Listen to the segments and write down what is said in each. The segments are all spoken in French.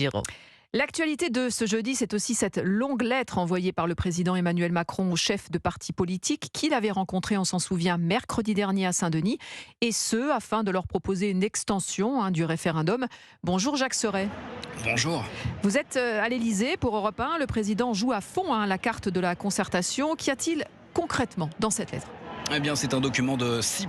Giraud. L'actualité de ce jeudi, c'est aussi cette longue lettre envoyée par le président Emmanuel Macron aux chefs de partis politiques qu'il avait rencontrés, on s'en souvient, mercredi dernier à Saint-Denis, et ce, afin de leur proposer une extension du référendum. Bonjour Jacques Serret. Bonjour. Vous êtes à l'Élysée pour Europe 1. Le président joue à fond la carte de la concertation. Qu'y a-t-il concrètement dans cette lettre ? Eh bien, c'est un document de 6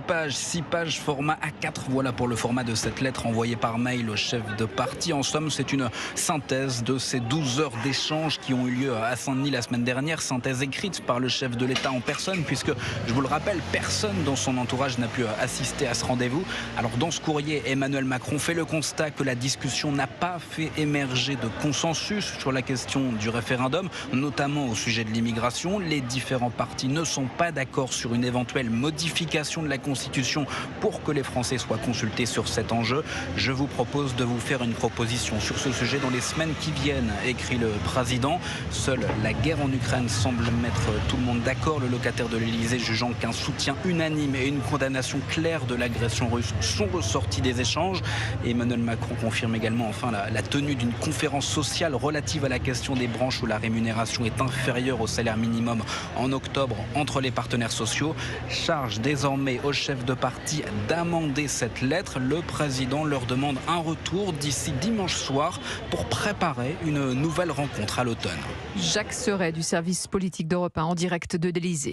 pages format A4. Voilà pour le format de cette lettre envoyée par mail au chef de parti. En somme, c'est une synthèse de ces 12 heures d'échange qui ont eu lieu à Saint-Denis la semaine dernière. Synthèse écrite par le chef de l'État en personne, puisque, je vous le rappelle, personne dans son entourage n'a pu assister à ce rendez-vous. Alors, dans ce courrier, Emmanuel Macron fait le constat que la discussion n'a pas fait émerger de consensus sur la question du référendum, notamment au sujet de l'immigration. Les différents partis ne sont pas d'accord sur une éventuelle modification de la Constitution pour que les Français soient consultés sur cet enjeu. Je vous propose de vous faire une proposition sur ce sujet dans les semaines qui viennent, écrit le président. Seule la guerre en Ukraine semble mettre tout le monde d'accord. Le locataire de l'Élysée jugeant qu'un soutien unanime et une condamnation claire de l'agression russe sont ressortis des échanges. Et Emmanuel Macron confirme également la tenue d'une conférence sociale relative à la question des branches où la rémunération est inférieure au salaire minimum en octobre entre les partenaires sociaux. Charge désormais aux chefs de parti d'amender cette lettre. Le président leur demande un retour d'ici dimanche soir pour préparer une nouvelle rencontre à l'automne. Jacques Serret du service politique d'Europe 1 en direct de l'Élysée.